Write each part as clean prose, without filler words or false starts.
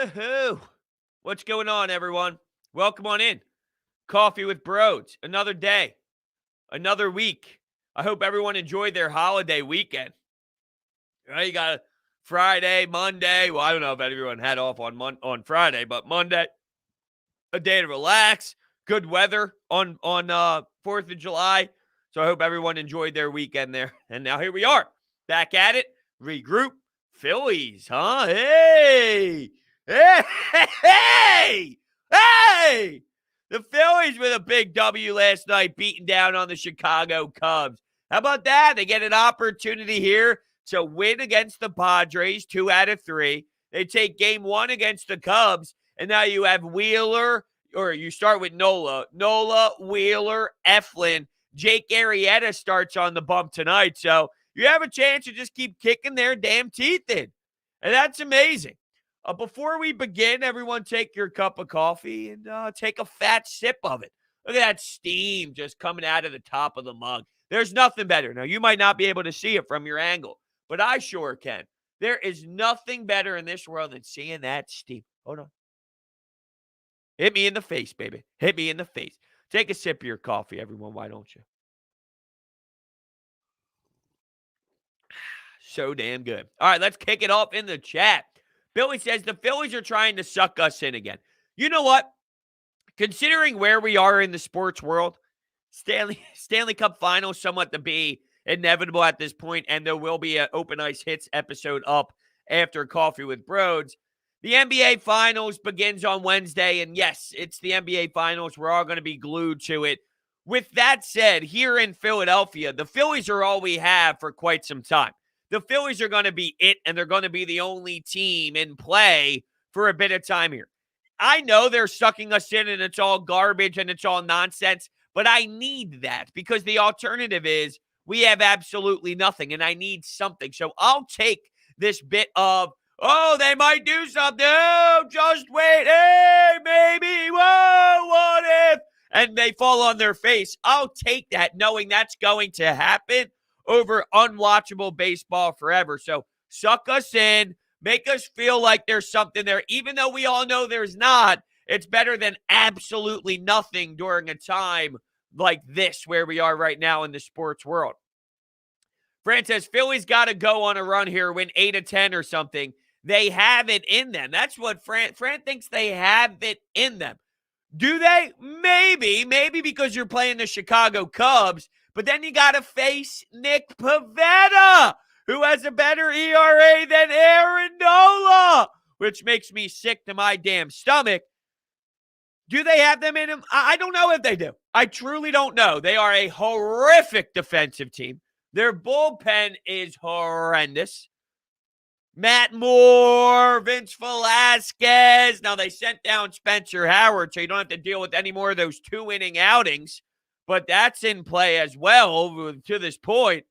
Woohoo! What's going on, everyone? Welcome on in. Coffee with Brodes. Another day, another week. I hope everyone enjoyed their holiday weekend. Right? You got a Friday, Monday. Well, I don't know if everyone had off on Friday, but Monday, a day to relax. Good weather on 4th of July. So I hope everyone enjoyed their weekend there. And now here we are, back at it. Regroup. Phillies, huh? Hey! Hey! Hey! Hey! The Phillies with a big W last night, beating down on the Chicago Cubs. How about that? They get an opportunity here to win against the Padres, 2 out of 3. They take game 1 against the Cubs, and now you have Wheeler, or you start with Nola, Wheeler, Eflin. Jake Arrieta starts on the bump tonight, so you have a chance to just keep kicking their damn teeth in. And that's amazing. Before we begin, everyone take your cup of coffee and take a fat sip of it. Look at that steam just coming out of the top of the mug. There's nothing better. Now, you might not be able to see it from your angle, but I sure can. There is nothing better in this world than seeing that steam. Hold on. Hit me in the face, baby. Hit me in the face. Take a sip of your coffee, everyone. Why don't you? So damn good. All right, let's kick it off in the chat. Billy says the Phillies are trying to suck us in again. You know what? Considering where we are in the sports world, Stanley Cup Finals somewhat to be inevitable at this point, and there will be an Open Ice Hits episode up after Coffee with Brodes. The NBA Finals begins on Wednesday, and yes, it's the NBA Finals. We're all going to be glued to it. With that said, here in Philadelphia, the Phillies are all we have for quite some time. The Phillies are going to be it, and they're going to be the only team in play for a bit of time here. I know they're sucking us in, and it's all garbage, and it's all nonsense, but I need that because the alternative is we have absolutely nothing, and I need something. So I'll take this bit of, oh, they might do something. Oh, just wait. Hey, maybe. Whoa, what if? And they fall on their face. I'll take that knowing that's going to happen over unwatchable baseball forever. So suck us in, make us feel like there's something there, even though we all know there's not. It's better than absolutely nothing during a time like this where we are right now in the sports world. Fran says, Philly's got to go on a run here, win 8 of 10 or something. They have it in them. That's what Fran thinks they have it in them. Do they? Maybe because you're playing the Chicago Cubs. But then you got to face Nick Pivetta, who has a better ERA than Arron Nola, which makes me sick to my damn stomach. Do they have them in them? I don't know if they do. I truly don't know. They are a horrific defensive team. Their bullpen is horrendous. Matt Moore, Vince Velasquez. Now, they sent down Spencer Howard, so you don't have to deal with any more of those 2-inning outings. But that's in play as well to this point.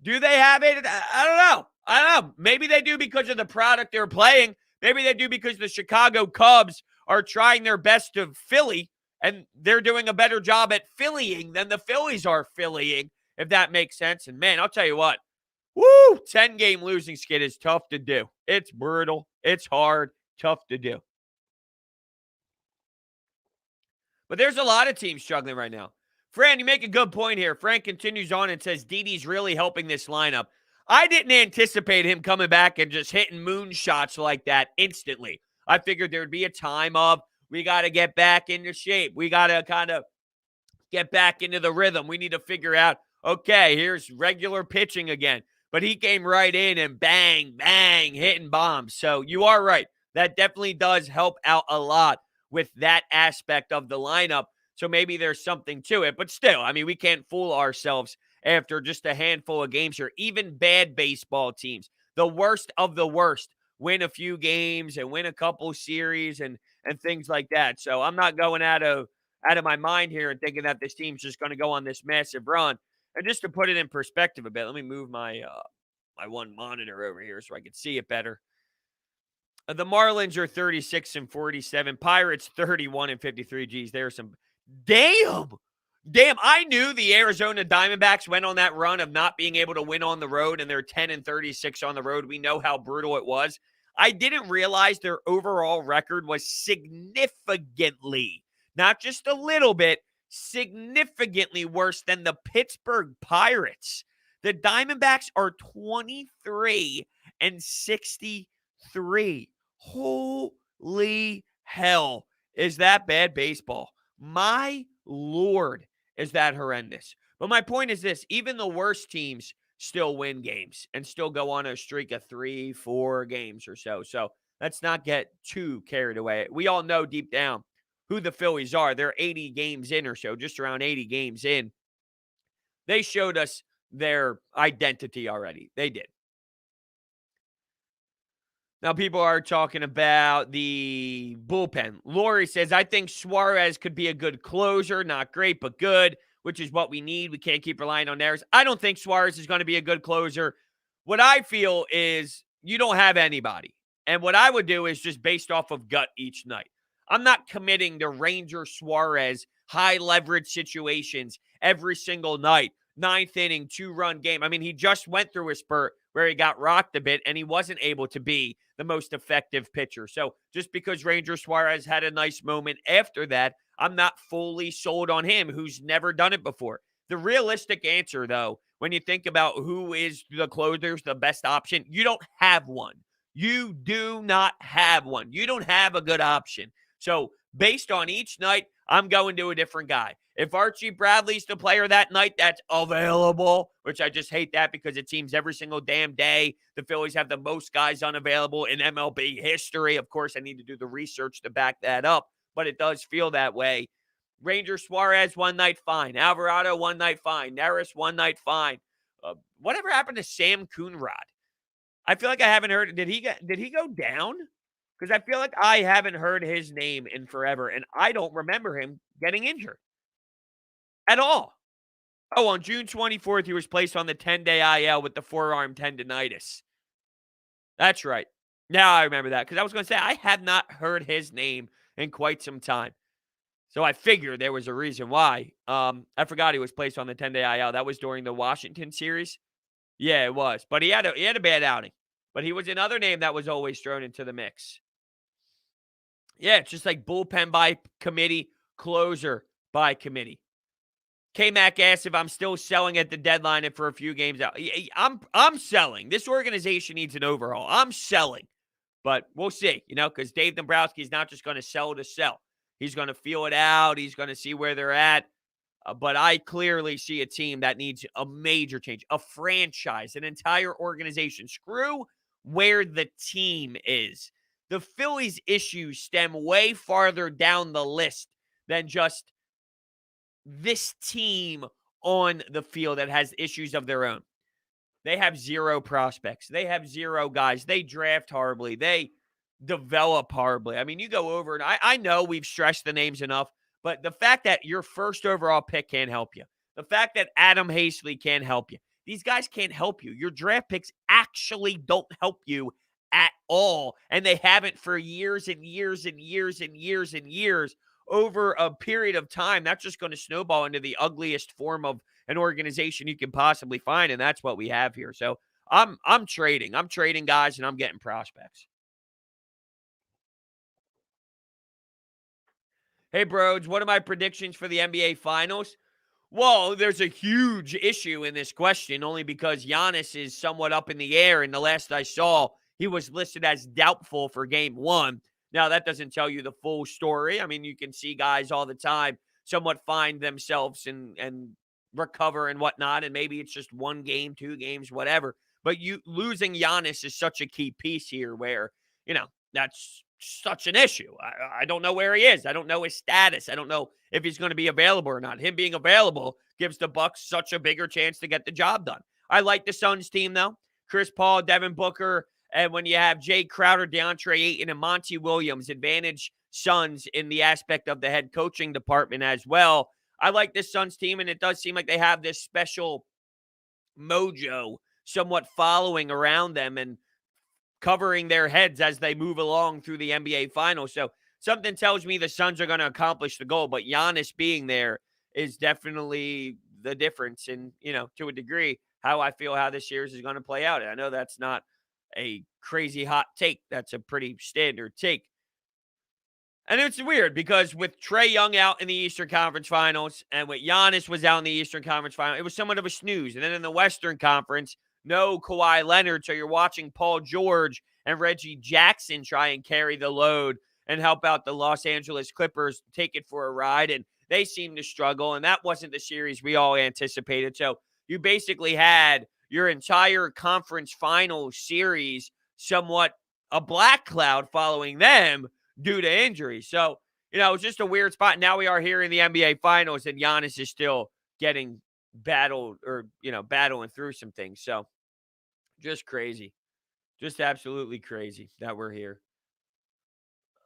Do they have it? I don't know. Maybe they do because of the product they're playing. Maybe they do because the Chicago Cubs are trying their best to Philly, and they're doing a better job at Phillying than the Phillies are Phillying, if that makes sense. And, man, I'll tell you what. 10-game losing skid is tough to do. It's brutal. It's hard. Tough to do. But there's a lot of teams struggling right now. Fran, you make a good point here. Frank continues on and says, Didi's really helping this lineup. I didn't anticipate him coming back and just hitting moonshots like that instantly. I figured there would be a time of, we got to get back into shape. We got to kind of get back into the rhythm. We need to figure out, okay, here's regular pitching again. But he came right in and bang, bang, hitting bombs. So you are right. That definitely does help out a lot with that aspect of the lineup. So maybe there's something to it. But still, I mean, we can't fool ourselves after just a handful of games here. Even bad baseball teams, the worst of the worst, win a few games and win a couple series and things like that. So I'm not going out of my mind here and thinking that this team's just going to go on this massive run. And just to put it in perspective a bit, let me move my my one monitor over here so I can see it better. The Marlins are 36-47. Pirates 31-53. Geez, there's some. Damn. I knew the Arizona Diamondbacks went on that run of not being able to win on the road, and they're 10-36 on the road. We know how brutal it was. I didn't realize their overall record was significantly, not just a little bit, significantly worse than the Pittsburgh Pirates. The Diamondbacks are 23 and 63. Holy hell. Is that bad baseball? My Lord, is that horrendous. But my point is this, even the worst teams still win games and still go on a streak of 3-4 games or so. So let's not get too carried away. We all know deep down who the Phillies are. They're 80 games in or so, just around 80 games in. They showed us their identity already. They did. Now, people are talking about the bullpen. Lori says, I think Suarez could be a good closer. Not great, but good, which is what we need. We can't keep relying on errors. I don't think Suarez is going to be a good closer. What I feel is you don't have anybody. And what I would do is just based off of gut each night. I'm not committing to Ranger Suarez high leverage situations every single night. 9th inning, 2-run game. I mean, he just went through a spurt where he got rocked a bit and he wasn't able to be the most effective pitcher. So just because Ranger Suarez had a nice moment after that, I'm not fully sold on him, who's never done it before. The realistic answer, though, when you think about who is the closer's the best option, you don't have one. You do not have one. You don't have a good option. So based on each night, I'm going to a different guy. If Archie Bradley's the player that night that's available, which I just hate that because it seems every single damn day the Phillies have the most guys unavailable in MLB history. Of course, I need to do the research to back that up, but it does feel that way. Ranger Suarez, one night, fine. Alvarado, one night, fine. Neris, one night, fine. Whatever happened to Sam Coonrod? I feel like I haven't heard. Did he go down? Because I feel like I haven't heard his name in forever, and I don't remember him getting injured at all. Oh, on June 24th, he was placed on the 10-day IL with the forearm tendonitis. That's right. Now I remember that because I was going to say I have not heard his name in quite some time. So I figured there was a reason why. I forgot he was placed on the 10-day IL. That was during the Washington series. Yeah, it was. But he had a bad outing. But he was another name that was always thrown into the mix. Yeah, it's just like bullpen by committee, closer by committee. K-Mac asks if I'm still selling at the deadline and for a few games out. I'm selling. This organization needs an overhaul. I'm selling. But we'll see, because Dave Dombrowski is not just going to sell to sell. He's going to feel it out. He's going to see where they're at. But I clearly see a team that needs a major change, a franchise, an entire organization. Screw where the team is. The Phillies' issues stem way farther down the list than just this team on the field that has issues of their own. They have zero prospects. They have zero guys. They draft horribly. They develop horribly. I mean, you go over, and I know we've stressed the names enough, but the fact that your first overall pick can't help you, the fact that Adam Hazley can't help you, these guys can't help you. Your draft picks actually don't help you at all, and they haven't for years and years and years and years and years. Over a period of time, that's just going to snowball into the ugliest form of an organization you can possibly find, and that's what we have here. So I'm trading. I'm trading guys, and I'm getting prospects. Hey, Brodes, what are my predictions for the NBA Finals? Well, there's a huge issue in this question, only because Giannis is somewhat up in the air, and the last I saw, he was listed as doubtful for Game 1. Now, that doesn't tell you the full story. I mean, you can see guys all the time somewhat find themselves and recover and whatnot, and maybe it's just 1 game, 2 games, whatever. But you losing Giannis is such a key piece here where, that's such an issue. I don't know where he is. I don't know his status. I don't know if he's going to be available or not. Him being available gives the Bucks such a bigger chance to get the job done. I like the Suns team, though. Chris Paul, Devin Booker, and when you have Jay Crowder, DeAndre Ayton, and Monty Williams, advantage Suns in the aspect of the head coaching department as well. I like this Suns team, and it does seem like they have this special mojo somewhat following around them and covering their heads as they move along through the NBA Finals. So something tells me the Suns are going to accomplish the goal, but Giannis being there is definitely the difference in, to a degree, how I feel how this series is going to play out. I know that's not a crazy hot take. That's a pretty standard take. And it's weird because with Trae Young out in the Eastern Conference Finals and with Giannis was out in the Eastern Conference Finals, it was somewhat of a snooze. And then in the Western Conference, no Kawhi Leonard. So you're watching Paul George and Reggie Jackson try and carry the load and help out the Los Angeles Clippers take it for a ride. And they seem to struggle. And that wasn't the series we all anticipated. So you basically had your entire conference finals series somewhat a black cloud following them due to injury. So, it's just a weird spot. Now we are here in the NBA Finals, and Giannis is still getting battled or, battling through some things. So, just crazy. Just absolutely crazy that we're here.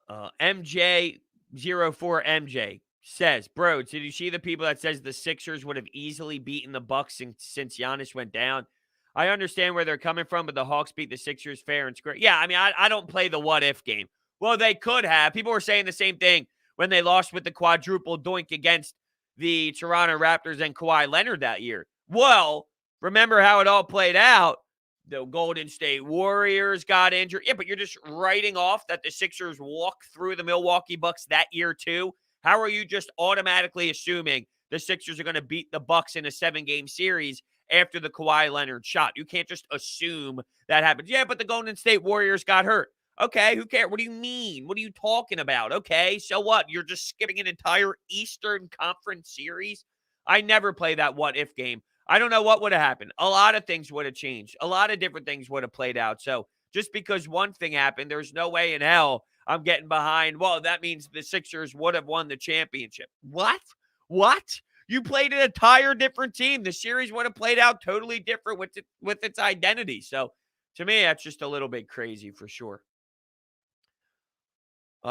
MJ04MJ says, Brodes, did you see the people that says the Sixers would have easily beaten the Bucks since Giannis went down? I understand where they're coming from, but the Hawks beat the Sixers fair and square. Yeah, I mean, I don't play the what-if game. Well, they could have. People were saying the same thing when they lost with the quadruple doink against the Toronto Raptors and Kawhi Leonard that year. Well, remember how it all played out. The Golden State Warriors got injured. Yeah, but you're just writing off that the Sixers walked through the Milwaukee Bucks that year too. How are you just automatically assuming the Sixers are going to beat the Bucks in a 7-game series after the Kawhi Leonard shot? You can't just assume that happens. Yeah, but the Golden State Warriors got hurt. Okay, who cares? What do you mean? What are you talking about? Okay, so what? You're just skipping an entire Eastern Conference series? I never play that what-if game. I don't know what would have happened. A lot of things would have changed. A lot of different things would have played out. So just because one thing happened, there's no way in hell I'm getting behind, well, that means the Sixers would have won the championship. What? What? You played an entire different team. The series would have played out totally different with its identity. So to me, that's just a little bit crazy for sure.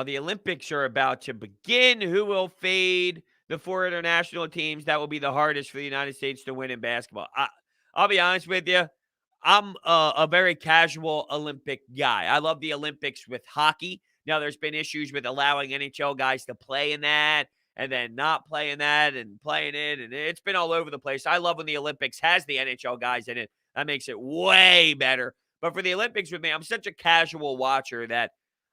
The Olympics are about to begin. Who will fade the 4 international teams? That will be the hardest for the United States to win in basketball. I'll be honest with you. I'm a very casual Olympic guy. I love the Olympics with hockey. Now, there's been issues with allowing NHL guys to play in that and then not playing that and playing it. And it's been all over the place. I love when the Olympics has the NHL guys in it. That makes it way better. But for the Olympics with me, I'm such a casual watcher that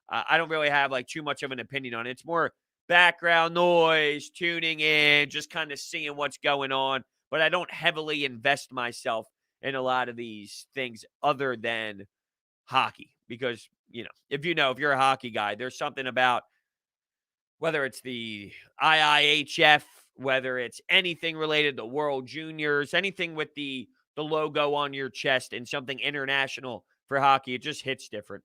I don't really have like too much of an opinion on it. It's more background noise, tuning in, just kind of seeing what's going on. But I don't heavily invest myself in a lot of these things other than hockey. Because, if you're a hockey guy, there's something about whether it's the IIHF, whether it's anything related to World Juniors, anything with the logo on your chest and something international for hockey, it just hits different.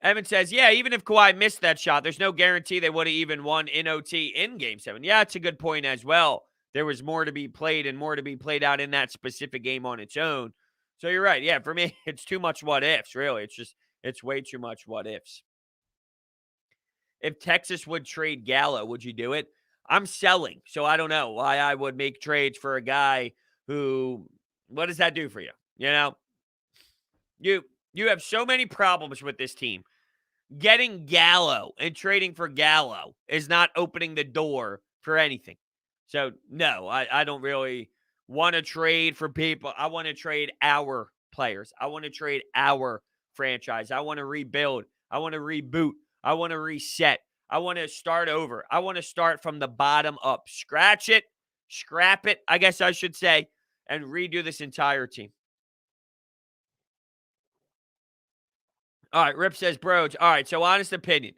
Evan says, yeah, even if Kawhi missed that shot, there's no guarantee they would have even won in OT in Game 7. Yeah, it's a good point as well. There was more to be played and more to be played out in that specific game on its own. So you're right. Yeah, for me, it's too much what ifs, really. It's way too much what ifs. If Texas would trade Gallo, would you do it? I'm selling, so I don't know why I would make trades for a guy who, what does that do for you? You have so many problems with this team. Getting Gallo and trading for Gallo is not opening the door for anything. So, no, I don't really want to trade for people. I want to trade our players. I want to trade our franchise. I want to rebuild. I want to reboot. I want to reset. I want to start over. I want to start from the bottom up. Scratch it, scrap it, I guess I should say, and redo this entire team. All right, Rip says, Brodes. All right, so honest opinion.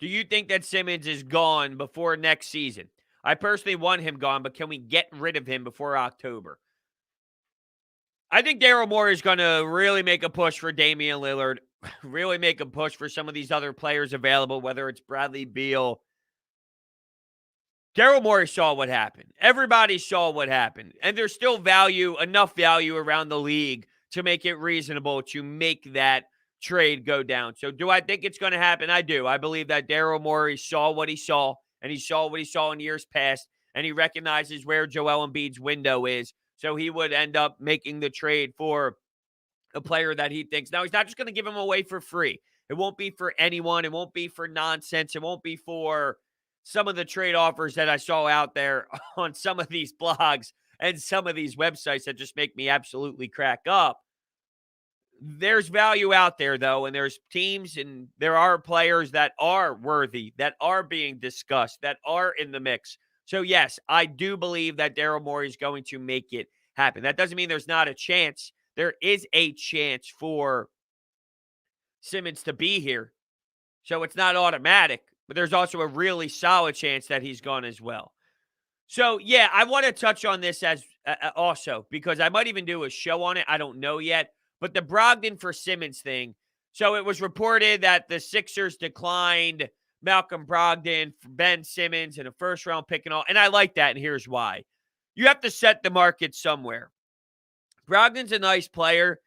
Do you think that Simmons is gone before next season? I personally want him gone, but can we get rid of him before October? I think Daryl Morey is going to really make a push for Damian Lillard, really make a push for some of these other players available, whether it's Bradley Beal. Daryl Morey saw what happened. Everybody saw what happened. And there's still enough value around the league to make it reasonable to make that trade go down. So do I think it's going to happen? I do. I believe that Daryl Morey saw what he saw, and he saw what he saw in years past, and he recognizes where Joel Embiid's window is. So he would end up making the trade for a player that he thinks. Now, he's not just going to give him away for free. It won't be for anyone. It won't be for nonsense. It won't be for some of the trade offers that I saw out there on some of these blogs and some of these websites that just make me absolutely crack up. There's value out there, though, and there's teams and there are players that are worthy, that are being discussed, that are in the mix. So, yes, I do believe that Daryl Morey is going to make it happen. That doesn't mean there's not a chance. There is a chance for Simmons to be here. So it's not automatic, but there's also a really solid chance that he's gone as well. So, yeah, I want to touch on this as also because I might even do a show on it. I don't know yet. But the Brogdon for Simmons thing. So it was reported that the Sixers declined Malcolm Brogdon for Ben Simmons and a first-round pick and all. And I like that, and here's why. You have to set the market somewhere. Brogdon's a nice player.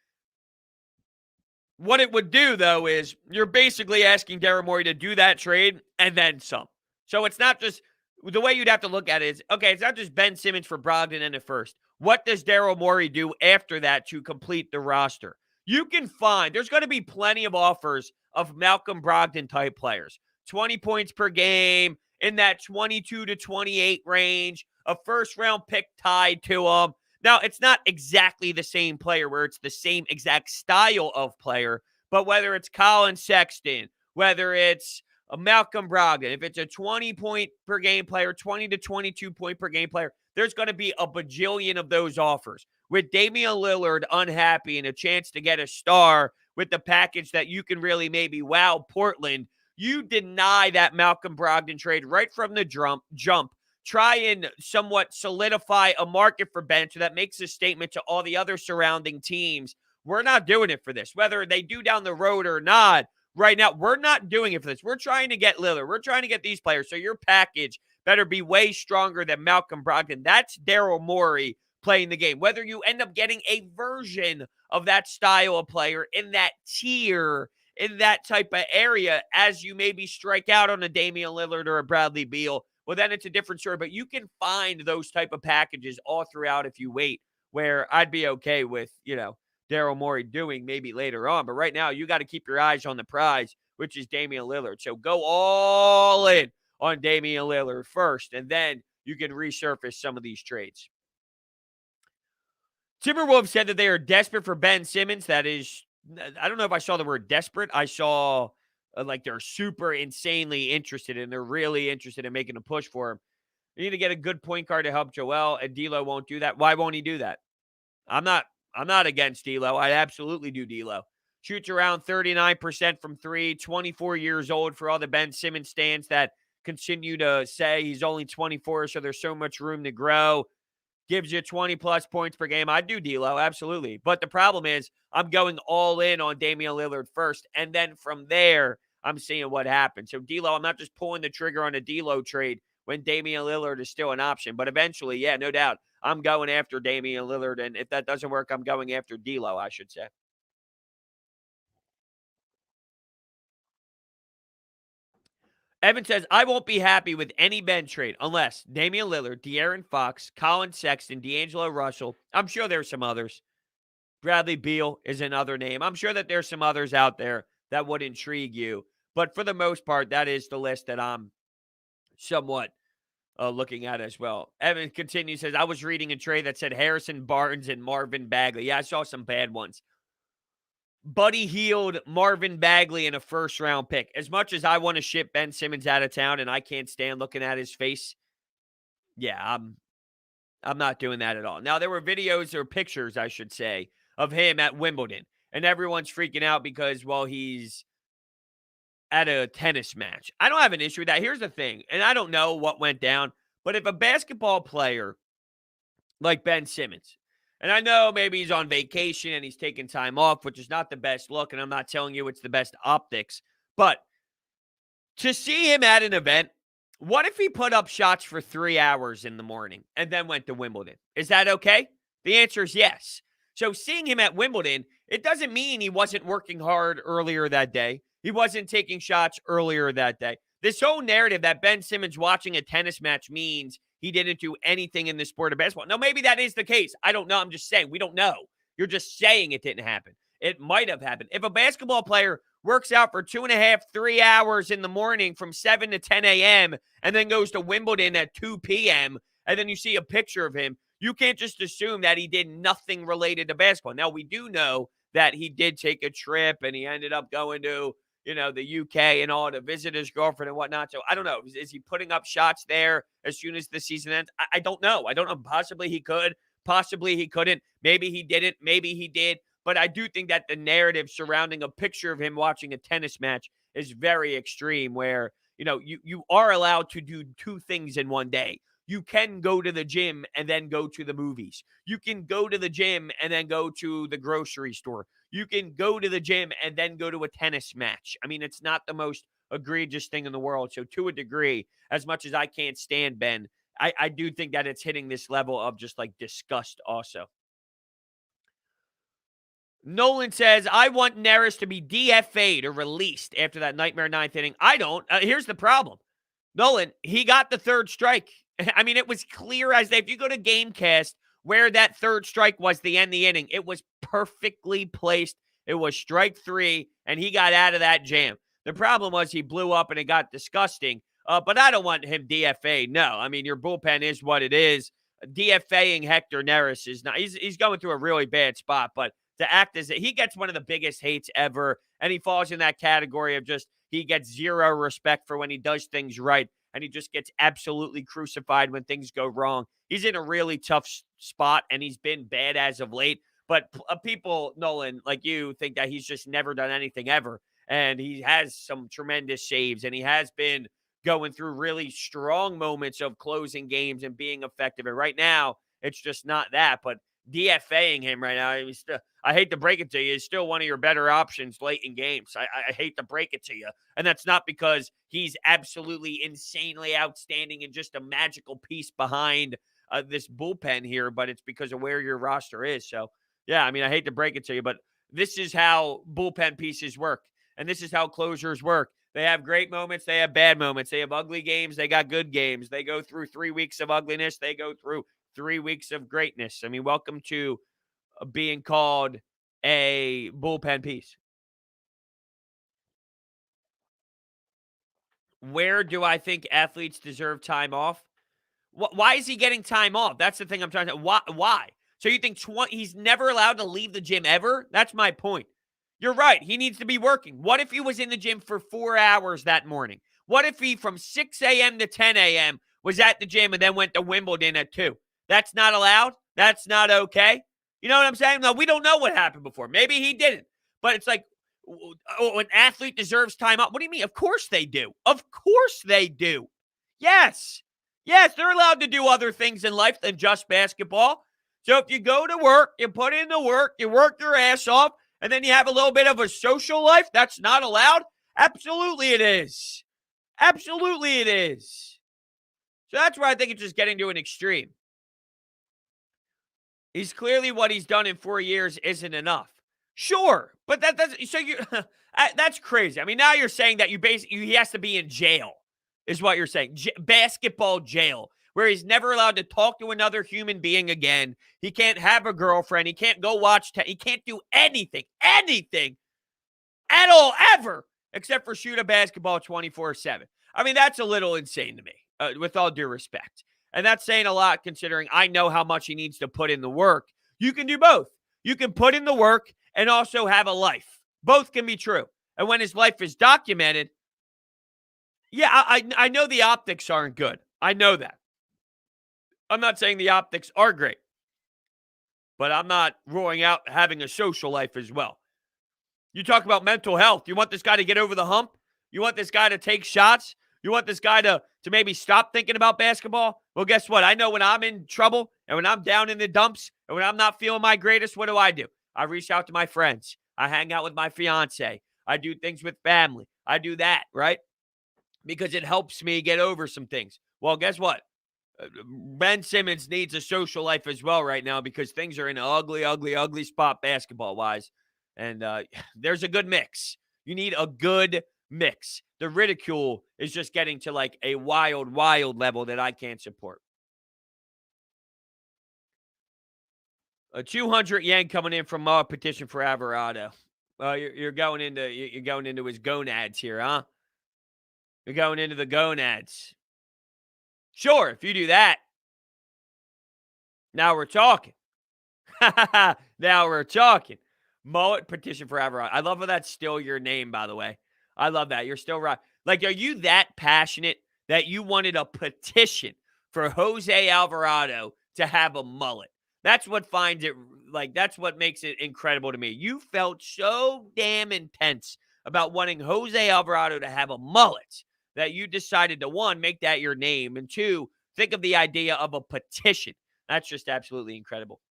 What it would do, though, is you're basically asking Daryl Morey to do that trade and then some. So it's not just the way you'd have to look at it is, okay, it's not just Ben Simmons for Brogdon and a first. What does Daryl Morey do after that to complete the roster? You can find, there's going to be plenty of offers of Malcolm Brogdon type players. 20 points per game, in that 22 to 28 range, a first round pick tied to him. Now, it's not exactly the same player where it's the same exact style of player, but whether it's Colin Sexton, whether it's a Malcolm Brogdon, if it's a 20-point per game player, 20 to 22-point per game player, there's going to be a bajillion of those offers. With Damian Lillard unhappy and a chance to get a star with the package that you can really maybe wow Portland, you deny that Malcolm Brogdon trade right from the jump. Try and somewhat solidify a market for Ben so that makes a statement to all the other surrounding teams. We're not doing it for this. Whether they do down the road or not, right now, we're not doing it for this. We're trying to get Lillard. We're trying to get these players. So your package better be way stronger than Malcolm Brogdon. That's Daryl Morey playing the game. Whether you end up getting a version of that style of player in that tier, in that type of area, as you maybe strike out on a Damian Lillard or a Bradley Beal, well, then it's a different story. But you can find those type of packages all throughout if you wait, where I'd be okay with, Daryl Morey doing maybe later on. But right now, you got to keep your eyes on the prize, which is Damian Lillard. So go all in on Damian Lillard first, and then you can resurface some of these trades. Timberwolves said that they are desperate for Ben Simmons. That is, I don't know if I saw the word desperate. I saw like they're super insanely interested, and they're really interested in making a push for him. You need to get a good point guard to help Joel, and D'Lo won't do that. Why won't he do that? I'm not against D'Lo. I absolutely do D'Lo. Shoots around 39% from three, 24 years old for all the Ben Simmons stands that continue to say he's only 24, so there's so much room to grow. Gives you 20-plus points per game. I do D'Lo, absolutely. But the problem is I'm going all in on Damian Lillard first, and then from there, I'm seeing what happens. So D'Lo, I'm not just pulling the trigger on a D'Lo trade when Damian Lillard is still an option. But eventually, yeah, no doubt, I'm going after Damian Lillard, and if that doesn't work, I'm going after D'Lo, I should say. Evan says, I won't be happy with any Ben trade unless Damian Lillard, De'Aaron Fox, Colin Sexton, D'Angelo Russell. I'm sure there's some others. Bradley Beal is another name. I'm sure that there's some others out there that would intrigue you. But for the most part, that is the list that I'm somewhat looking at as well. Evan continues, says, I was reading a trade that said Harrison Barnes and Marvin Bagley. Yeah, I saw some bad ones. Buddy Hield, Marvin Bagley, and a first-round pick. As much as I want to ship Ben Simmons out of town and I can't stand looking at his face, yeah, I'm not doing that at all. Now, there were videos or pictures, I should say, of him at Wimbledon, and everyone's freaking out because, well, he's at a tennis match. I don't have an issue with that. Here's the thing, and I don't know what went down, but if a basketball player like Ben Simmons, and I know maybe he's on vacation and he's taking time off, which is not the best look, and I'm not telling you it's the best optics, but to see him at an event, what if he put up shots for 3 hours in the morning and then went to Wimbledon? Is that okay? The answer is yes. So seeing him at Wimbledon, it doesn't mean he wasn't working hard earlier that day. He wasn't taking shots earlier that day. This whole narrative that Ben Simmons watching a tennis match means he didn't do anything in the sport of basketball. Now, maybe that is the case. I don't know. I'm just saying. We don't know. You're just saying it didn't happen. It might have happened. If a basketball player works out for 2.5, 3 hours in the morning from 7 to 10 a.m. and then goes to Wimbledon at 2 p.m., and then you see a picture of him, you can't just assume that he did nothing related to basketball. Now, we do know that he did take a trip and he ended up going to, the UK and all to visit his girlfriend and whatnot. So I don't know. Is he putting up shots there as soon as the season ends? I don't know. I don't know. Possibly he could. Possibly he couldn't. Maybe he didn't. Maybe he did. But I do think that the narrative surrounding a picture of him watching a tennis match is very extreme, where, you are allowed to do two things in one day. You can go to the gym and then go to the movies. You can go to the gym and then go to the grocery store. You can go to the gym and then go to a tennis match. I mean, it's not the most egregious thing in the world. So to a degree, as much as I can't stand Ben, I do think that it's hitting this level of just like disgust also. Nolan says, I want Neris to be DFA'd or released after that nightmare ninth inning. I don't. Here's the problem. Nolan, he got the third strike. I mean, it was clear as day. If you go to Gamecast, where that third strike was the end of the inning, it was perfectly placed. It was strike three, and he got out of that jam. The problem was he blew up, and it got disgusting. But I don't want him DFA'd. No, I mean, your bullpen is what it is. DFAing Hector Neris is not. He's going through a really bad spot, but to act as he gets one of the biggest hates ever, and he falls in that category of just he gets zero respect for when he does things right, and he just gets absolutely crucified when things go wrong. He's in a really tough spot, and he's been bad as of late. But people, Nolan, like you, think that he's just never done anything ever, and he has some tremendous saves, and he has been going through really strong moments of closing games and being effective. And right now, it's just not that. But DFAing him right now, I hate to break it to you, he's still one of your better options late in games. I hate to break it to you. And that's not because he's absolutely insanely outstanding and just a magical piece behind this bullpen here, but it's because of where your roster is. So, yeah, I mean, I hate to break it to you, but this is how bullpen pieces work. And this is how closers work. They have great moments. They have bad moments. They have ugly games. They got good games. They go through 3 weeks of ugliness. They go through 3 weeks of greatness. I mean, welcome to being called a bullpen piece. Where do I think athletes deserve time off? Why is he getting time off? That's the thing I'm trying to. Why? So you think he's never allowed to leave the gym ever? That's my point. You're right. He needs to be working. What if he was in the gym for 4 hours that morning? What if he from 6 a.m. to 10 a.m. was at the gym and then went to Wimbledon at 2? That's not allowed? That's not okay? You know what I'm saying? No, we don't know what happened before. Maybe he didn't. But it's like, an athlete deserves time off. What do you mean? Of course they do. Of course they do. Yes. Yes, they're allowed to do other things in life than just basketball. So if you go to work, you put in the work, you work your ass off, and then you have a little bit of a social life, that's not allowed? Absolutely it is. Absolutely it is. So that's where I think it's just getting to an extreme. He's clearly what he's done in 4 years isn't enough. Sure, but that doesn't. So you, that's crazy. I mean, now you're saying that he has to be in jail, is what you're saying. Basketball jail, where he's never allowed to talk to another human being again. He can't have a girlfriend. He can't go watch. He can't do anything at all, ever, except for shoot a basketball 24/7. I mean, that's a little insane to me, with all due respect. And that's saying a lot considering I know how much he needs to put in the work. You can do both. You can put in the work and also have a life. Both can be true. And when his life is documented, yeah, I know the optics aren't good. I know that. I'm not saying the optics are great. But I'm not ruling out having a social life as well. You talk about mental health. You want this guy to get over the hump? You want this guy to take shots? You want this guy to maybe stop thinking about basketball? Well, guess what? I know when I'm in trouble and when I'm down in the dumps and when I'm not feeling my greatest, what do? I reach out to my friends. I hang out with my fiance. I do things with family. I do that, right? Because it helps me get over some things. Well, guess what? Ben Simmons needs a social life as well right now because things are in an ugly, ugly, ugly spot basketball-wise. And there's a good mix. You need a good mix. The ridicule is just getting to like a wild, wild level that I can't support. A 200 yen coming in from petition for Alvarado. You're going into his gonads here, huh? You're going into the gonads. Sure, if you do that. Now we're talking. Now we're talking. Mullet petition for Alvarado. I love how that's still your name, by the way. I love that. You're still right. Like, are you that passionate that you wanted a petition for Jose Alvarado to have a mullet? That's what finds it, like, that's what makes it incredible to me. You felt so damn intense about wanting Jose Alvarado to have a mullet that you decided to, one, make that your name, and two, think of the idea of a petition. That's just absolutely incredible.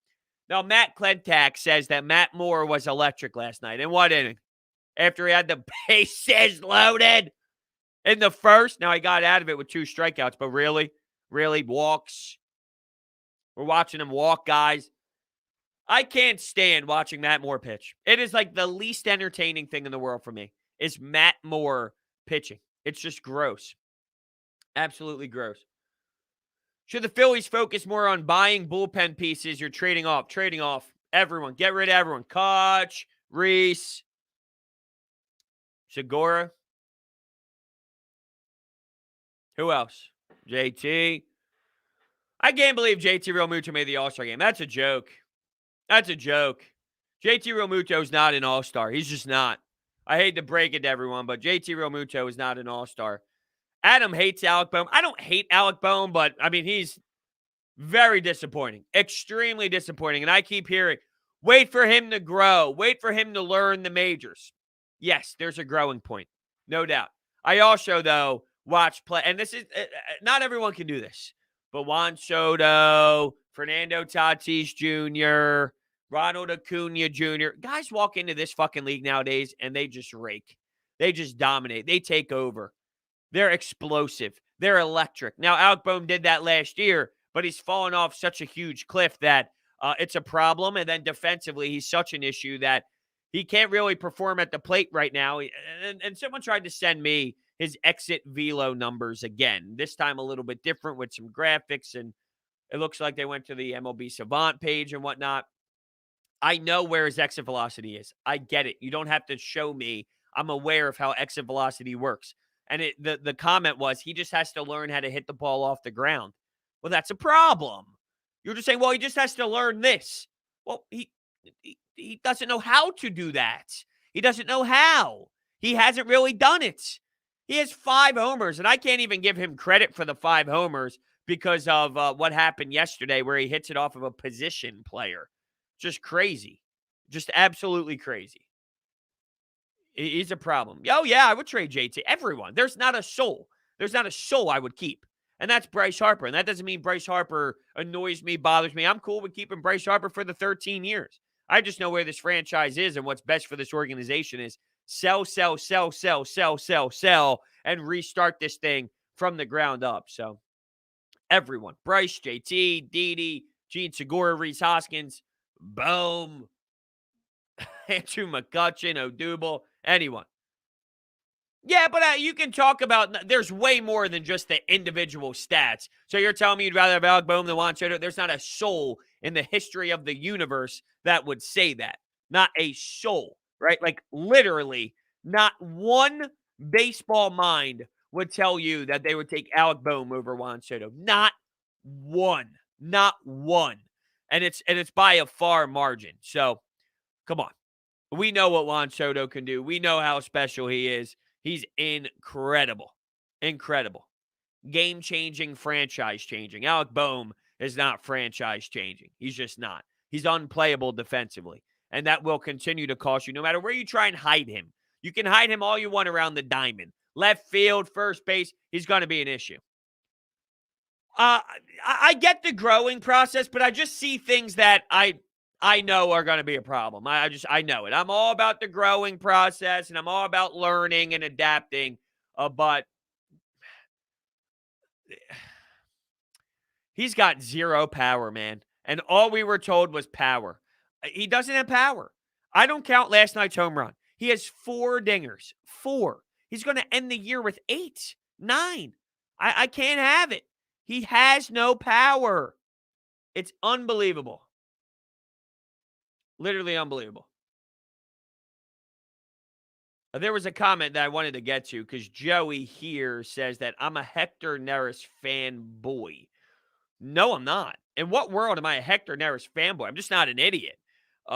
Now, Matt Klentak says that Matt Moore was electric last night. In what inning? After he had the bases loaded in the first. Now, he got out of it with 2 strikeouts, but really walks. We're watching him walk, guys. I can't stand watching Matt Moore pitch. It is like the least entertaining thing in the world for me is Matt Moore pitching. It's just gross. Absolutely gross. Should the Phillies focus more on buying bullpen pieces? You're trading off. Everyone. Get rid of everyone. Koch, Reese, Segura. Who else? JT. I can't believe JT Realmuto made the All-Star game. That's a joke. JT Realmuto is not an All-Star. He's just not. I hate to break it to everyone, but JT Realmuto is not an All-Star. Adam hates Alec Bohm. I don't hate Alec Bohm, but, I mean, he's very disappointing. Extremely disappointing. And I keep hearing, wait for him to grow. Wait for him to learn the majors. Yes, there's a growing point. No doubt. I also, though, watch play. And this is, not everyone can do this. But Juan Soto, Fernando Tatis Jr., Ronald Acuna Jr. Guys walk into this fucking league nowadays and they just rake. They just dominate. They take over. They're explosive. They're electric. Now, Alec Bohm did that last year, but he's fallen off such a huge cliff that it's a problem. And then defensively, he's such an issue that he can't really perform at the plate right now. And someone tried to send me his exit velo numbers again, this time a little bit different with some graphics. And it looks like they went to the MLB Savant page and whatnot. I know where his exit velocity is. I get it. You don't have to show me. I'm aware of how exit velocity works. And the comment was he just has to learn how to hit the ball off the ground. Well, that's a problem. You're just saying, well, he just has to learn this. Well, he doesn't know how to do that. He doesn't know how. He hasn't really done it. He has 5 homers, and I can't even give him credit for the 5 homers because of what happened yesterday where he hits it off of a position player. Just crazy. Just absolutely crazy. He's a problem. Oh, yeah, I would trade JT. Everyone. There's not a soul. I would keep. And that's Bryce Harper. And that doesn't mean Bryce Harper annoys me, bothers me. I'm cool with keeping Bryce Harper for the 13 years. I just know where this franchise is and what's best for this organization is sell, and restart this thing from the ground up. So, everyone. Bryce, JT, Didi, Gene Segura, Reese Hoskins, Bohm, Andrew McCutchen, Odubel, anyone. Yeah, but you can talk about, there's way more than just the individual stats. So you're telling me you'd rather have Alec Bohm than Juan Soto? There's not a soul in the history of the universe that would say that. Not a soul, right? Like literally not one baseball mind would tell you that they would take Alec Bohm over Juan Soto. Not one. And it's by a far margin. So come on. We know what Juan Soto can do. We know how special he is. He's incredible. Game-changing, franchise-changing. Alec Bohm is not franchise-changing. He's just not. He's unplayable defensively. And that will continue to cost you no matter where you try and hide him. You can hide him all you want around the diamond. Left field, first base, he's going to be an issue. I get the growing process, but I just see things that I know are going to be a problem. I know it. I'm all about the growing process, and I'm all about learning and adapting. But he's got 0 power, man. And all we were told was power. He doesn't have power. I don't count last night's home run. He has 4 dingers. 4. He's going to end the year with 8, 9. I can't have it. He has no power. It's unbelievable. Literally unbelievable. There was a comment that I wanted to get to because Joey here says that I'm a Hector Neris fanboy. No, I'm not. In what world am I a Hector Neris fanboy? I'm just not an idiot.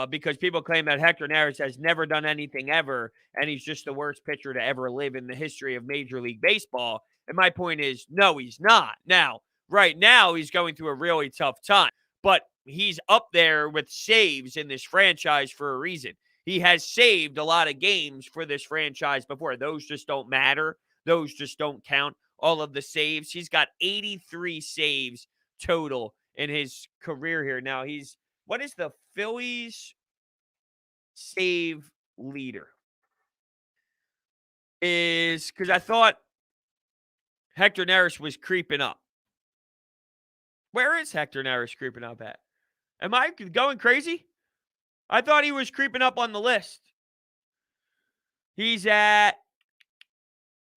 because people claim that Hector Neris has never done anything ever, and he's just the worst pitcher to ever live in the history of Major League Baseball. And my point is, no, he's not. Now, right now, he's going through a really tough time, but he's up there with saves in this franchise for a reason. He has saved a lot of games for this franchise before. Those just don't matter. Those just don't count. All of the saves. He's got 83 saves total in his career here. Now, what is the Phillies save leader? Is because I thought Hector Neris was creeping up. Where is Hector Neris creeping up at? Am I going crazy? I thought he was creeping up on the list. He's at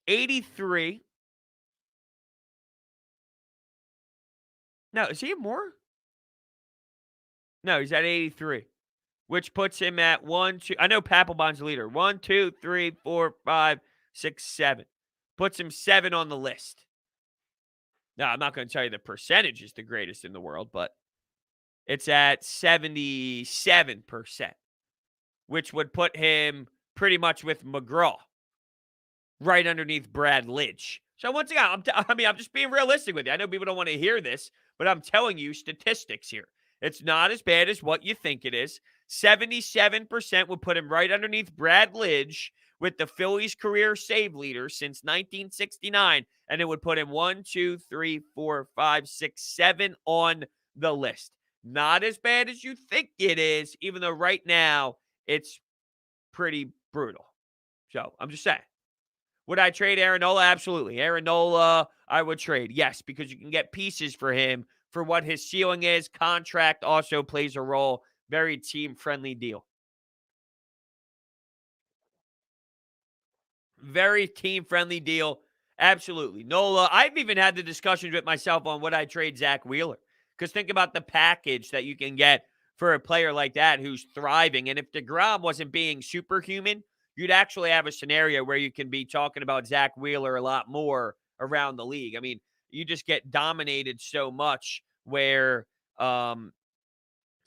83. No, is he more? No, he's at 83, which puts him at 1, 2. I know Papelbon's the leader. 1, 2, 3, 4, 5, 6, 7. Puts him 7 on the list. Now, I'm not going to tell you the percentage is the greatest in the world, but it's at 77%, which would put him pretty much with McGraw, right underneath Brad Lidge. So once again, I'm just being realistic with you. I know people don't want to hear this, but I'm telling you statistics here. It's not as bad as what you think it is. 77% would put him right underneath Brad Lidge with the Phillies career save leader since 1969, and it would put him 1, 2, 3, 4, 5, 6, 7 on the list. Not as bad as you think it is, even though right now it's pretty brutal. So I'm just saying. Would I trade Arron Nola? Absolutely. Arron Nola, I would trade. Yes, because you can get pieces for him for what his ceiling is. Contract also plays a role. Very team-friendly deal. Very team-friendly deal. Absolutely. Nola, I've even had the discussions with myself on would I trade Zach Wheeler. Because think about the package that you can get for a player like that who's thriving. And if DeGrom wasn't being superhuman, you'd actually have a scenario where you can be talking about Zach Wheeler a lot more around the league. I mean, you just get dominated so much where,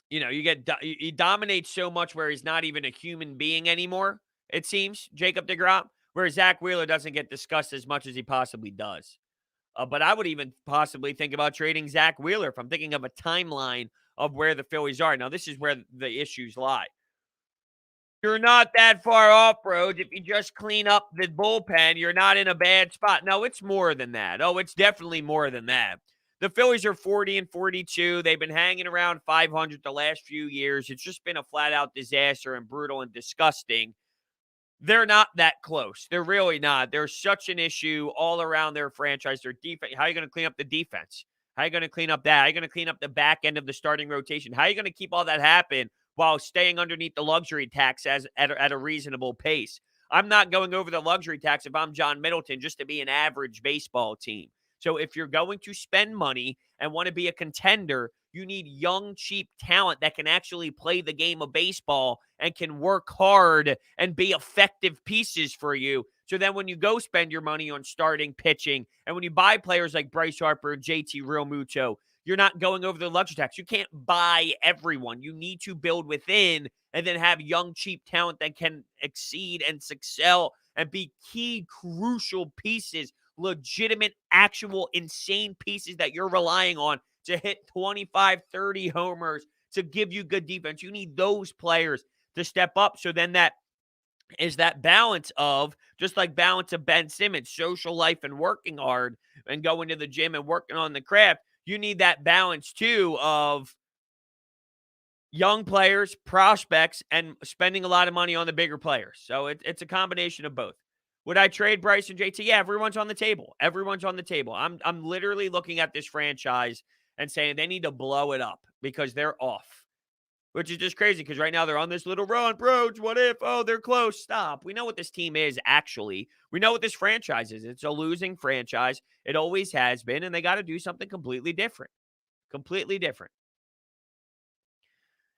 he dominates so much where he's not even a human being anymore, it seems, Jacob DeGrom, where Zach Wheeler doesn't get discussed as much as he possibly does. But I would even possibly think about trading Zach Wheeler if I'm thinking of a timeline of where the Phillies are. Now, this is where the issues lie. You're not that far off, Brodes. If you just clean up the bullpen, you're not in a bad spot. No, it's more than that. Oh, it's definitely more than that. The Phillies are 40-42. They've been hanging around 500 the last few years. It's just been a flat-out disaster and brutal and disgusting. They're not that close. They're really not. There's such an issue all around their franchise. Their defense. How are you going to clean up the defense? How are you going to clean up that? How are you going to clean up the back end of the starting rotation? How are you going to keep all that happen while staying underneath the luxury tax at a reasonable pace? I'm not going over the luxury tax if I'm John Middleton just to be an average baseball team. So if you're going to spend money and want to be a contender, you need young, cheap talent that can actually play the game of baseball and can work hard and be effective pieces for you. So then when you go spend your money on starting pitching, and when you buy players like Bryce Harper, JT Realmuto, you're not going over the luxury tax. You can't buy everyone. You need to build within and then have young, cheap talent that can exceed and excel and be key, crucial pieces, legitimate, actual, insane pieces that you're relying on to hit 25, 30 homers, to give you good defense. You need those players to step up. So then that is that balance of, just like balance of Ben Simmons, social life and working hard and going to the gym and working on the craft. You need that balance too of young players, prospects, and spending a lot of money on the bigger players. So it's a combination of both. Would I trade Bryce and JT? Yeah, everyone's on the table. Everyone's on the table. I'm literally looking at this franchise and saying they need to blow it up because they're off, which is just crazy because right now they're on this little run. Brodes, what if? Oh, they're close. Stop. We know what this team is, actually. We know what this franchise is. It's a losing franchise. It always has been, and they got to do something completely different. Completely different.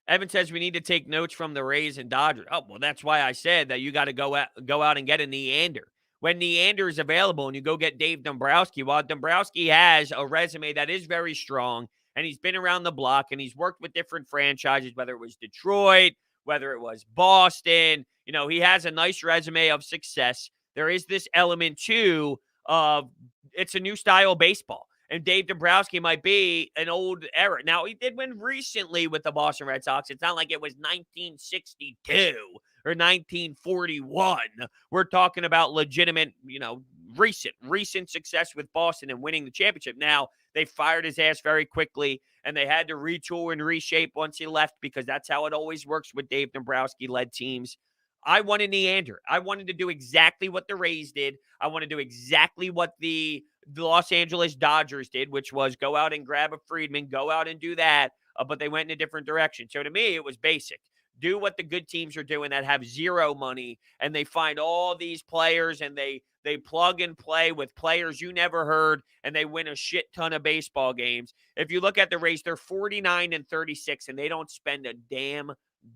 Evan says we need to take notes from the Rays and Dodgers. Oh, well, that's why I said that you got to go out and get a Neander. When Neander is available and you go get Dave Dombrowski, while Dombrowski has a resume that is very strong, and he's been around the block, and he's worked with different franchises, whether it was Detroit, whether it was Boston. He has a nice resume of success. There is this element, too, of it's a new style of baseball. And Dave Dombrowski might be an old era. Now, he did win recently with the Boston Red Sox. It's not like it was 1962 or 1941. We're talking about legitimate, recent success with Boston and winning the championship. Now, they fired his ass very quickly, and they had to retool and reshape once he left, because that's how it always works with Dave Dombrowski-led teams. I want to neander. I wanted to do exactly what the Rays did. I want to do exactly what the Los Angeles Dodgers did, which was go out and grab a Friedman, go out and do that, but they went in a different direction. So to me, it was basic. Do what the good teams are doing that have zero money, and they find all these players, and they plug and play with players you never heard, and they win a shit ton of baseball games. If you look at the Rays, they're 49-36, and they don't spend a damn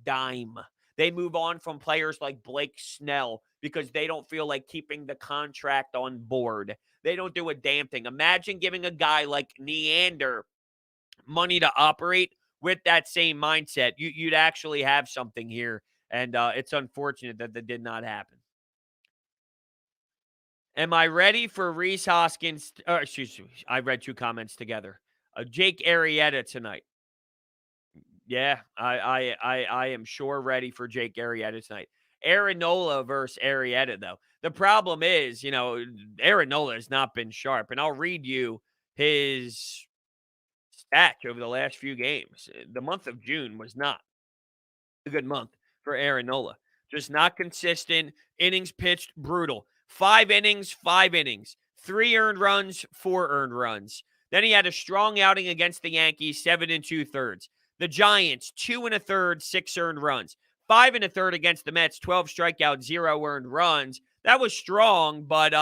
dime. They move on from players like Blake Snell because they don't feel like keeping the contract on board. They don't do a damn thing. Imagine giving a guy like Neander money to operate with that same mindset. You'd actually have something here, and it's unfortunate that did not happen. Am I ready for Rhys Hoskins? Excuse me. I read two comments together. Jake Arrieta tonight. Yeah, I am sure ready for Jake Arrieta tonight. Arron Nola versus Arrieta, though. The problem is, Arron Nola has not been sharp. And I'll read you his stats over the last few games. The month of June was not a good month for Arron Nola. Just not consistent. Innings pitched, brutal. 5 innings, 5 innings. 3 earned runs, 4 earned runs. Then he had a strong outing against the Yankees, 7 2/3. The Giants, 2 1/3, 6 earned runs. 5 1/3 against the Mets, 12 strikeouts, 0 earned runs. That was strong, but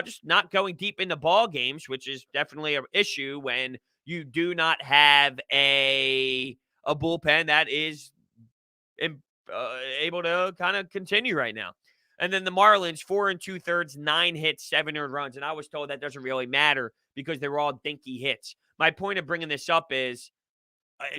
just not going deep into ball games, which is definitely an issue when you do not have a bullpen that is able to kind of continue right now. And then the Marlins, 4 2/3, 9 hits, 7 earned runs. And I was told that doesn't really matter because they were all dinky hits. My point of bringing this up is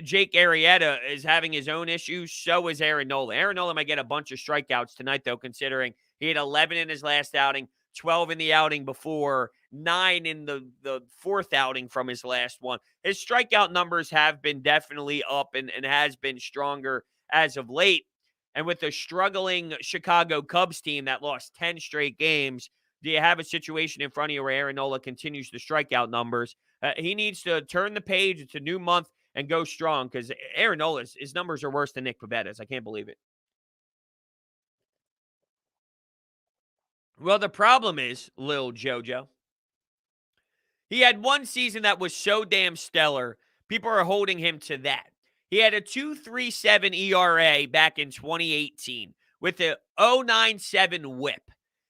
Jake Arrieta is having his own issues. So is Arron Nola. Arron Nola might get a bunch of strikeouts tonight, though, considering he had 11 in his last outing, 12 in the outing before, 9 in the fourth outing from his last one. His strikeout numbers have been definitely up and has been stronger as of late. And with the struggling Chicago Cubs team that lost 10 straight games, do you have a situation in front of you where Arron Nola continues the strikeout numbers? He needs to turn the page. It's a new month and go strong, because Arron Nola's his numbers are worse than Nick Pavetta's. I can't believe it. Well, the problem is, Lil Jojo, he had one season that was so damn stellar, people are holding him to that. He had a 2.37 ERA back in 2018 with a 0.97 whip.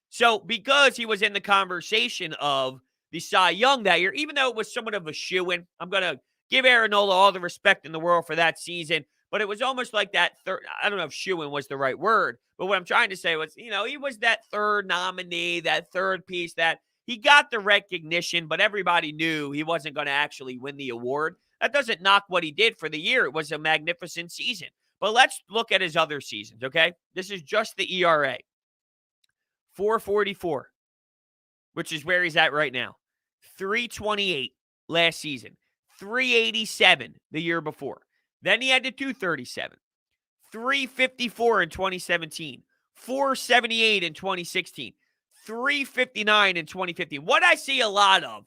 So because he was in the conversation of the Cy Young that year, even though it was somewhat of a shoo-in, I'm going to give Arron Nola all the respect in the world for that season, but it was almost like that third. I don't know if shoo-in was the right word, but what I'm trying to say was, he was that third nominee, that third piece that he got the recognition, but everybody knew he wasn't going to actually win the award. That doesn't knock what he did for the year. It was a magnificent season. But let's look at his other seasons, okay? This is just the ERA. 4.44, which is where he's at right now. 3.28 last season. 3.87 the year before. Then he had the 2.37. 3.54 in 2017. 4.78 in 2016. 3.59 in 2015. What I see a lot of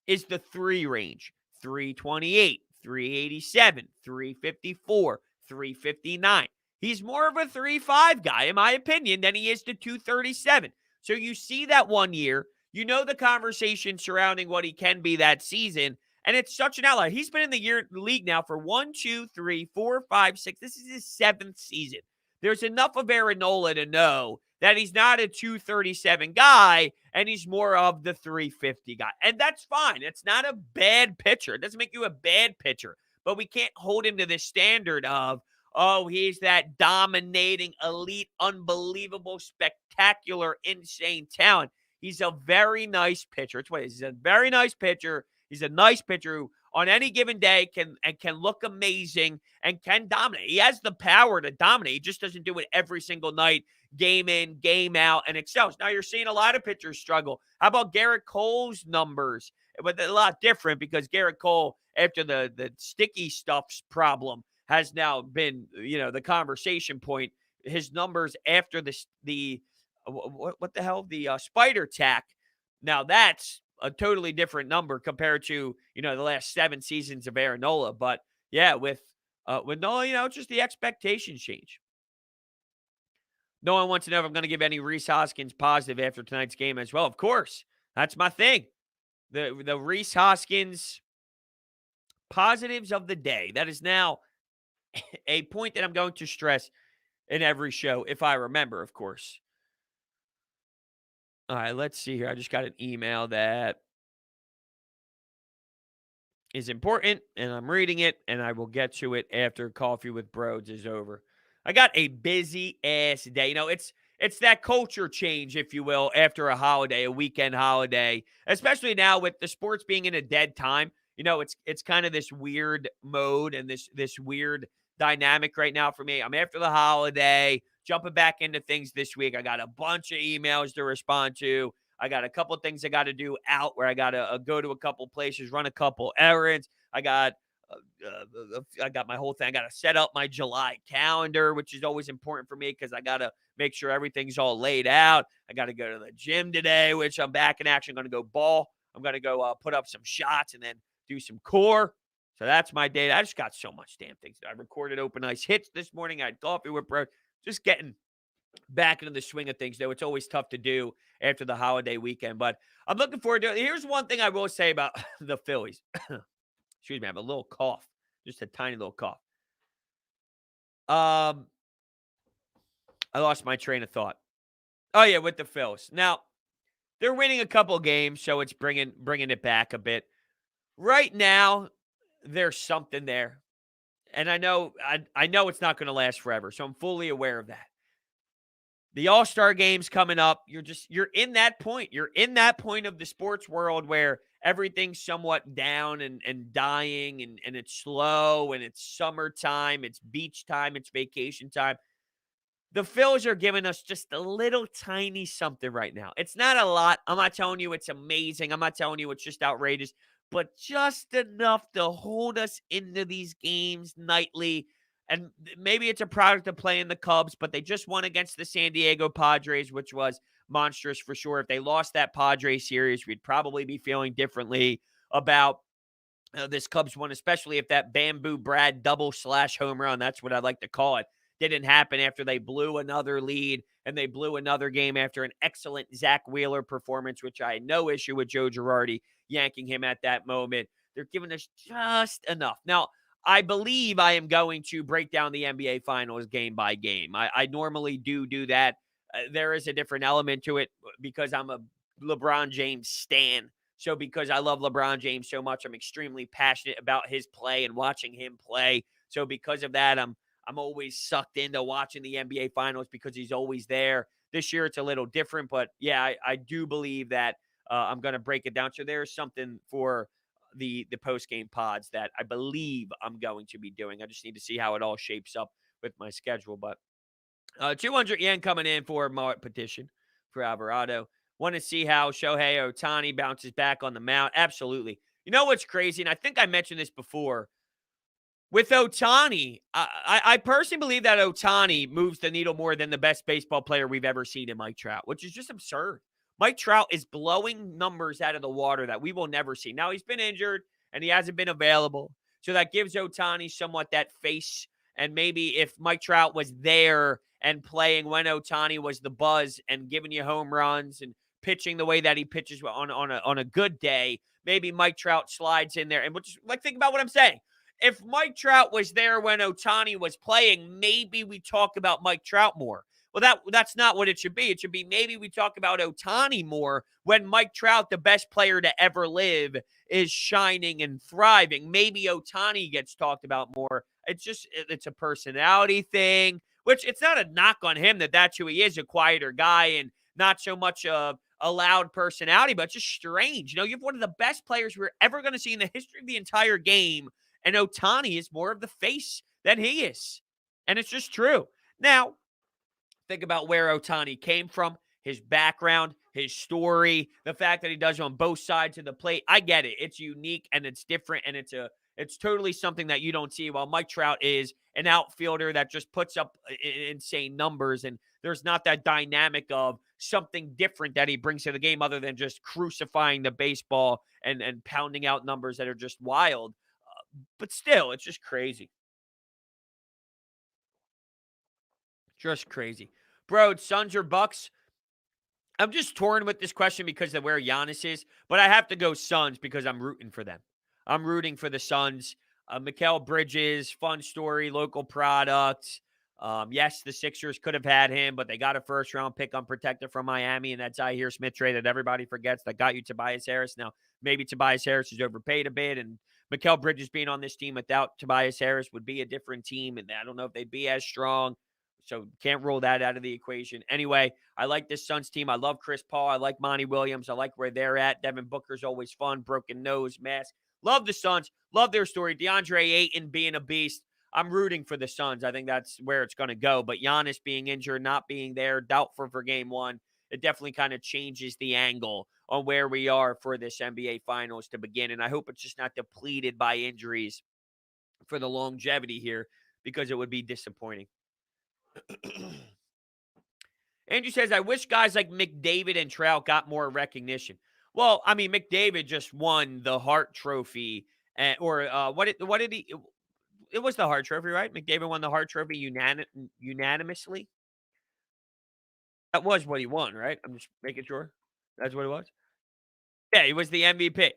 is the 3 range. 3.28, 3.87, 3.54, 3.59. He's more of a 3.5 guy, in my opinion, than he is the 2.37. So you see that one year, the conversation surrounding what he can be that season, and it's such an outlier. He's been in the league now for 1, 2, 3, 4, 5, 6. This is his 7th season. There's enough of Arron Nola to know that he's not a 2.37 guy, and he's more of the 3.50 guy. And that's fine. It's not a bad pitcher. It doesn't make you a bad pitcher. But we can't hold him to this standard of, he's that dominating, elite, unbelievable, spectacular, insane talent. He's a very nice pitcher. It's what it is. He's a very nice pitcher. He's a nice pitcher who on any given day can look amazing and can dominate. He has the power to dominate. He just doesn't do it every single night, game in, game out, and excels. Now you're seeing a lot of pitchers struggle. How about Garrett Cole's numbers? But a lot different because Garrett Cole, after the sticky stuffs problem, has now been, the conversation point. His numbers after the what the hell? The spider tack. Now that's a totally different number compared to, the last 7 seasons of Arron Nola. But yeah, with Nola, just the expectations change. No one wants to know if I'm going to give any Rhys Hoskins positive after tonight's game as well. Of course, that's my thing. The Rhys Hoskins positives of the day. That is now a point that I'm going to stress in every show, if I remember, of course. All right, let's see here. I just got an email that is important, and I'm reading it, and I will get to it after Coffee with Brodes is over. I got a busy-ass day. It's that culture change, if you will, after a holiday, a weekend holiday, especially now with the sports being in a dead time. It's kind of this weird mode and this weird dynamic right now for me. I'm after the holiday, jumping back into things this week. I got a bunch of emails to respond to. I got a couple things I got to do out where I got to go to a couple places, run a couple errands. I got my whole thing. I got to set up my July calendar, which is always important for me because I got to make sure everything's all laid out. I got to go to the gym today, which I'm back in action. I'm going to go ball. I'm going to go put up some shots and then do some core. So that's my day. I just got so much damn things. I recorded Open Ice Hits this morning. I had coffee with Bro. Just getting back into the swing of things, though. It's always tough to do after the holiday weekend, but I'm looking forward to it. Here's one thing I will say about the Phillies. Excuse me, I have a little cough. Just a tiny little cough. I lost my train of thought. Oh, yeah, with the Phillies. Now, they're winning a couple games, so it's bringing it back a bit. Right now, there's something there. And I know it's not going to last forever, so I'm fully aware of that. The All-Star game's coming up. You're in that point. You're in that point of the sports world where everything's somewhat down and dying and it's slow and it's summertime, it's beach time, it's vacation time. The Phils are giving us just a little tiny something right now. It's not a lot. I'm not telling you it's amazing. I'm not telling you it's just outrageous, but just enough to hold us into these games nightly. And maybe it's a product of playing the Cubs, but they just won against the San Diego Padres, which was monstrous for sure. If they lost that Padres series, we'd probably be feeling differently about this Cubs one, especially if that Bamboo Brad double/home run, that's what I like to call it, didn't happen after they blew another lead and they blew another game after an excellent Zach Wheeler performance, which I had no issue with Joe Girardi yanking him at that moment. They're giving us just enough. Now, I believe I am going to break down the NBA Finals game by game. I normally do that. There is a different element to it because I'm a LeBron James stan. So because I love LeBron James so much, I'm extremely passionate about his play and watching him play. So because of that, I'm always sucked into watching the NBA Finals because he's always there. This year it's a little different, but yeah, I do believe that I'm going to break it down. So there's something for the post-game pods that I believe I'm going to be doing. I just need to see how it all shapes up with my schedule. But 200 yen coming in for a petition for Alvarado. Want to see how Shohei Ohtani bounces back on the mound? Absolutely. You know what's crazy? And I think I mentioned this before. With Ohtani, I personally believe that Ohtani moves the needle more than the best baseball player we've ever seen in Mike Trout, which is just absurd. Mike Trout is blowing numbers out of the water that we will never see. Now, he's been injured, and he hasn't been available. So that gives Ohtani somewhat that face. And maybe if Mike Trout was there and playing when Ohtani was the buzz and giving you home runs and pitching the way that he pitches on a good day, maybe Mike Trout slides in there. And think about what I'm saying. If Mike Trout was there when Ohtani was playing, maybe we talk about Mike Trout more. Well, that's not what it should be. It should be maybe we talk about Ohtani more when Mike Trout, the best player to ever live, is shining and thriving. Maybe Ohtani gets talked about more. It's a personality thing, which it's not a knock on him that's who he is, a quieter guy and not so much of a loud personality, but it's just strange. You have one of the best players we're ever going to see in the history of the entire game, and Ohtani is more of the face than he is. And it's just true. Now, think about where Ohtani came from, his background, his story, the fact that he does it on both sides of the plate. I get it. It's unique and it's different, and it's totally something that you don't see. While Mike Trout is an outfielder that just puts up insane numbers, and there's not that dynamic of something different that he brings to the game other than just crucifying the baseball and pounding out numbers that are just wild. But still, it's just crazy. Just crazy. Bro, Suns or Bucks? I'm just torn with this question because of where Giannis is, but I have to go Suns because I'm rooting for them. I'm rooting for the Suns. Mikal Bridges, fun story, local product. Yes, the Sixers could have had him, but they got a first-round pick unprotected from Miami, and that Zaire Smith trade that everybody forgets that got you Tobias Harris. Now, maybe Tobias Harris is overpaid a bit, and Mikal Bridges being on this team without Tobias Harris would be a different team, and I don't know if they'd be as strong. So can't rule that out of the equation. Anyway, I like this Suns team. I love Chris Paul. I like Monty Williams. I like where they're at. Devin Booker's always fun. Broken nose, mask. Love the Suns. Love their story. DeAndre Ayton being a beast. I'm rooting for the Suns. I think that's where it's going to go. But Giannis being injured, not being there, doubtful for game one, it definitely kind of changes the angle on where we are for this NBA Finals to begin. And I hope it's just not depleted by injuries for the longevity here, because it would be disappointing. Andrew says, I wish guys like McDavid and Trout got more recognition. Well, I mean, McDavid just won the Hart Trophy, what did he? It was the Hart Trophy, right? McDavid won the Hart Trophy unanimously. That was what he won, right? I'm just making sure. That's what it was. Yeah, he was the MVP.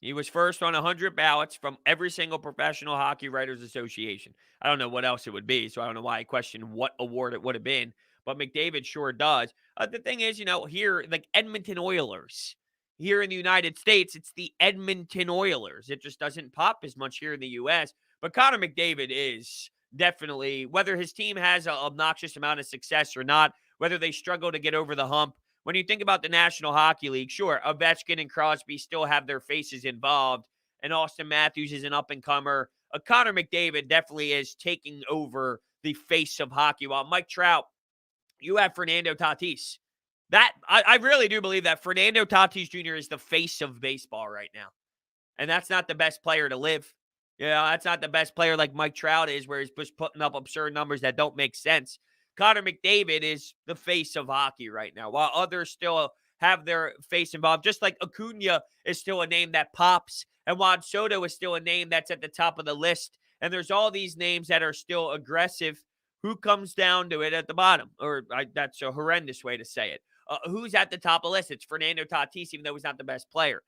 He was first on 100 ballots from every single Professional Hockey Writers Association. I don't know what else it would be, so I don't know why I questioned what award it would have been, but McDavid sure does. The thing is, here, like Edmonton Oilers, here in the United States, it's the Edmonton Oilers. It just doesn't pop as much here in the U.S., but Connor McDavid is definitely, whether his team has an obnoxious amount of success or not, whether they struggle to get over the hump, when you think about the National Hockey League, sure, Ovechkin and Crosby still have their faces involved, and Austin Matthews is an up-and-comer. Connor McDavid definitely is taking over the face of hockey, while Mike Trout, you have Fernando Tatis. I really do believe that Fernando Tatis Jr. is the face of baseball right now, and that's not the best player to live. That's not the best player like Mike Trout is, where he's just putting up absurd numbers that don't make sense. Connor McDavid is the face of hockey right now, while others still have their face involved. Just like Acuna is still a name that pops, and Juan Soto is still a name that's at the top of the list. And there's all these names that are still aggressive. Who comes down to it at the bottom? That's a horrendous way to say it. Who's at the top of the list? It's Fernando Tatis, even though he's not the best player.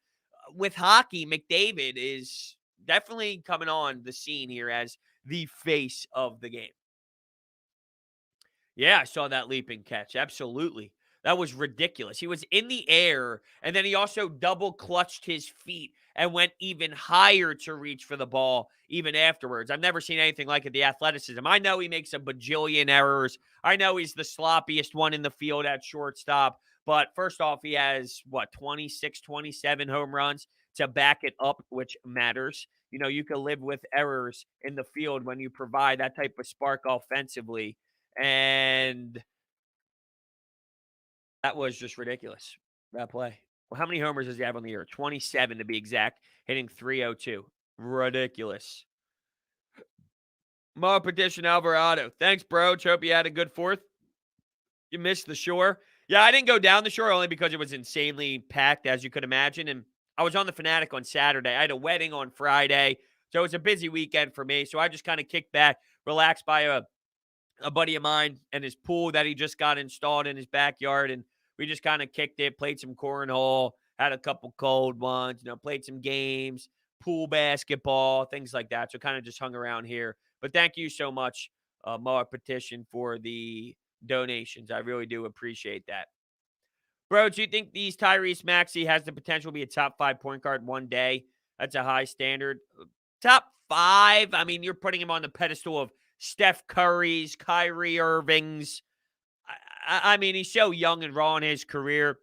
With hockey, McDavid is definitely coming on the scene here as the face of the game. Yeah, I saw that leaping catch. Absolutely. That was ridiculous. He was in the air, and then he also double clutched his feet and went even higher to reach for the ball even afterwards. I've never seen anything like it, the athleticism. I know he makes a bajillion errors. I know he's the sloppiest one in the field at shortstop. But first off, he has, 26, 27 home runs to back it up, which matters. You can live with errors in the field when you provide that type of spark offensively. And that was just ridiculous, that play. Well, how many homers does he have on the year? 27 to be exact, hitting 302. Ridiculous. Mo Petition Alvarado. Thanks, bro. Hope you had a good fourth. You missed the shore. Yeah, I didn't go down the shore only because it was insanely packed, as you could imagine. And I was on the Fanatic on Saturday. I had a wedding on Friday. So it was a busy weekend for me. So I just kind of kicked back, relaxed by a buddy of mine and his pool that he just got installed in his backyard. And we just kind of kicked it, played some cornhole, had a couple cold ones, played some games, pool basketball, things like that. So kind of just hung around here. But thank you so much, Moa Petition, for the donations. I really do appreciate that. Bro, do you think these Tyrese Maxey has the potential to be a top 5 point guard one day? That's a high standard. Top 5? I mean, you're putting him on the pedestal of Steph Curry's, Kyrie Irving's. I mean, he's so young and raw in his career.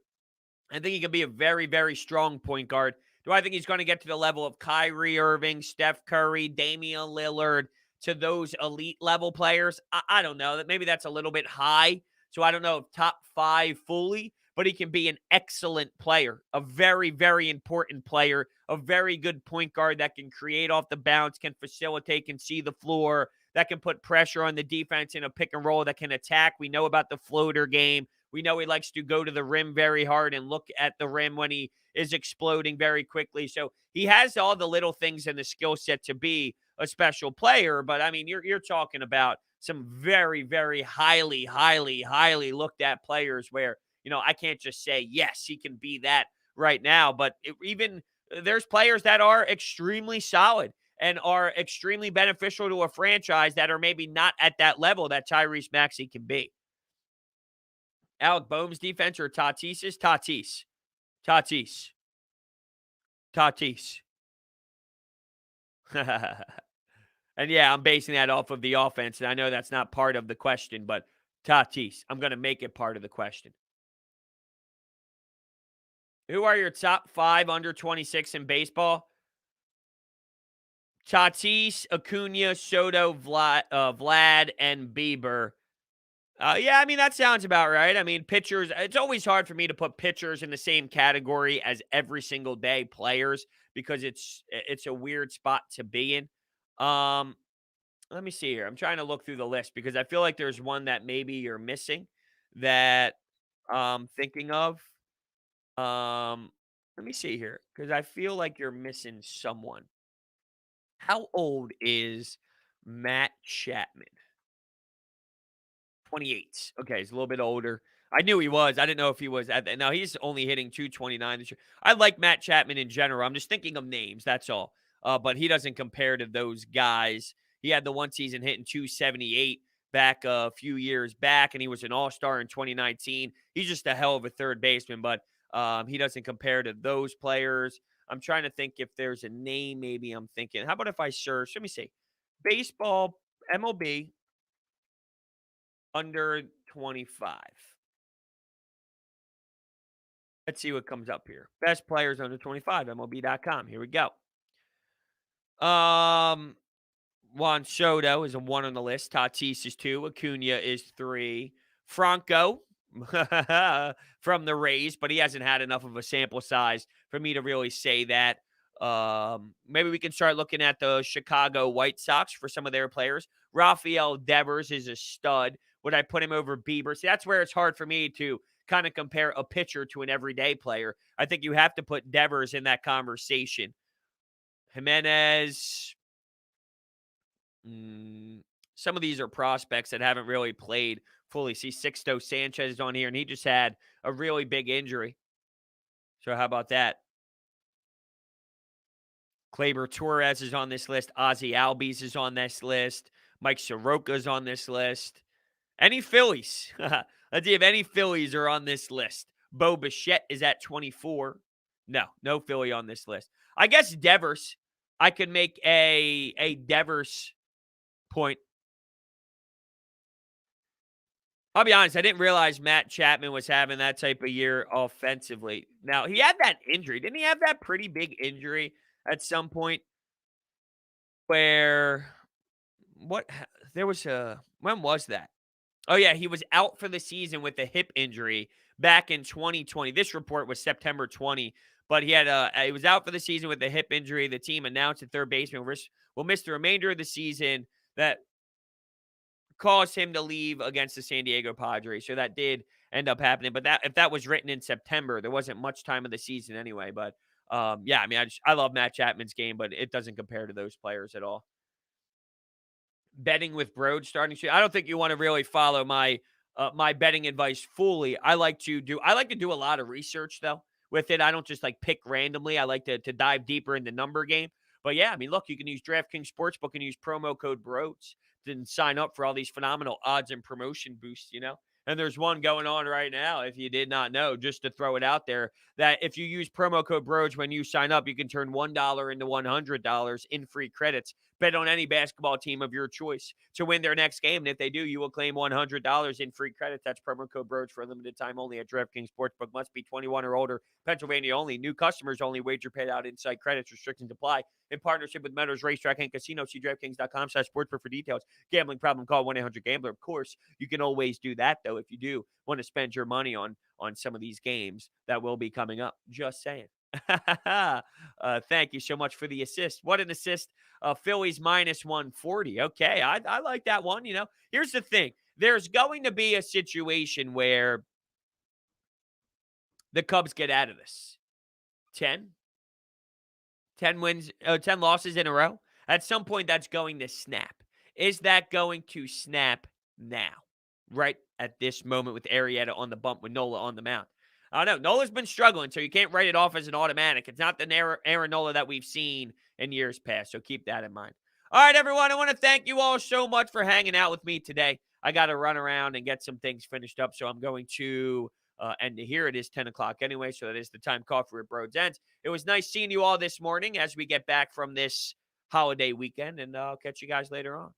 I think he can be a very, very strong point guard. Do I think he's going to get to the level of Kyrie Irving, Steph Curry, Damian Lillard, to those elite level players? I don't know. Maybe that's a little bit high. So I don't know if top 5 fully, but he can be an excellent player, a very, very important player, a very good point guard that can create off the bounce, can facilitate, can see the floor, that can put pressure on the defense in a pick and roll, that can attack. We know about the floater game. We know he likes to go to the rim very hard and look at the rim when he is exploding very quickly. So he has all the little things in the skill set to be a special player. But I mean, you're talking about some very, very highly, highly, highly looked at players where, I can't just say, yes, he can be that right now. But even there's players that are extremely solid and are extremely beneficial to a franchise that are maybe not at that level that Tyrese Maxey can be. Alec Boehm's defense or Tatis's? Tatis. Tatis. Tatis. And yeah, I'm basing that off of the offense, and I know that's not part of the question, but Tatis. I'm going to make it part of the question. Who are your top 5 under 26 in baseball? Tatis, Acuna, Soto, Vlad, and Bieber. Yeah, I mean, that sounds about right. I mean, pitchers, it's always hard for me to put pitchers in the same category as every single day players because it's a weird spot to be in. Let me see here. I'm trying to look through the list because I feel like there's one that maybe you're missing that I'm thinking of. Let me see here because I feel like you're missing someone. How old is Matt Chapman? 28. Okay, he's a little bit older. I knew he was. I didn't know if he was. Now, he's only hitting 229 this year. I like Matt Chapman in general. I'm just thinking of names. That's all. But he doesn't compare to those guys. He had the one season hitting 278 back a few years back, and he was an all-star in 2019. He's just a hell of a third baseman, but he doesn't compare to those players. I'm trying to think if there's a name maybe I'm thinking. How about if I search? Let me see. Baseball, MLB, under 25. Let's see what comes up here. Best players under 25, MLB.com. Here we go. Juan Soto is a 1 on the list. Tatis is 2. Acuna is 3. Franco from the Rays, but he hasn't had enough of a sample size for me to really say that. Maybe we can start looking at the Chicago White Sox for some of their players. Rafael Devers is a stud. Would I put him over Bieber? See, that's where it's hard for me to kind of compare a pitcher to an everyday player. I think you have to put Devers in that conversation. Jimenez. Some of these are prospects that haven't really played fully. See, Sixto Sanchez is on here, and he just had a really big injury. So how about that? Gleyber Torres is on this list. Ozzy Albies is on this list. Mike Soroka is on this list. Any Phillies? Let's see if any Phillies are on this list. Bo Bichette is at 24. No Philly on this list. I guess Devers. I could make a Devers point. I'll be honest, I didn't realize Matt Chapman was having that type of year offensively. Now, he had that injury. Didn't he have that pretty big injury at some point where when was that? Oh, yeah, he was out for the season with a hip injury back in 2020. This report was September 20, but he was out for the season with a hip injury. The team announced that third baseman will miss the remainder of the season. That caused him to leave against the San Diego Padres. So that did end up happening. But if that was written in September, there wasn't much time of the season anyway. But yeah, I mean, I love Matt Chapman's game, but it doesn't compare to those players at all. Betting with Brodes starting. I don't think you want to really follow my my betting advice fully. I like to do a lot of research though with it. I don't just like pick randomly. I like to dive deeper in the number game. But yeah, I mean, look, you can use DraftKings Sportsbook and use promo code Brodes and sign up for all these phenomenal odds and promotion boosts, And there's one going on right now, if you did not know, just to throw it out there, that if you use promo code Brodes when you sign up, you can turn $1 into $100 in free credits. Bet on any basketball team of your choice to win their next game. And if they do, you will claim $100 in free credits. That's promo code Brodes for a limited time only at DraftKings Sportsbook. Must be 21 or older. Pennsylvania only. New customers only. Wager paid out inside credits. Restrictions apply. In partnership with Meadows Racetrack and Casino. See DraftKings.com/sportsbook for details. Gambling problem, call 1-800-GAMBLER. Of course, you can always do that, though, if you do want to spend your money on some of these games that will be coming up. Just saying. Thank you so much for the assist. What an assist. Phillies minus 140. Okay, I like that one. Here's the thing. There's going to be a situation where the Cubs get out of this. 10 wins, 10 losses in a row. At some point, that's going to snap. Is that going to snap now? Right at this moment with Arrieta on the bump with Nola on the mound. I don't know. Nola's been struggling, so you can't write it off as an automatic. It's not the Arron Nola that we've seen in years past, so keep that in mind. All right, everyone, I want to thank you all so much for hanging out with me today. I got to run around and get some things finished up, so I'm going to end here. It is 10 o'clock anyway, so that is the time coffee with Brodes ends. It was nice seeing you all this morning as we get back from this holiday weekend, and I'll catch you guys later on.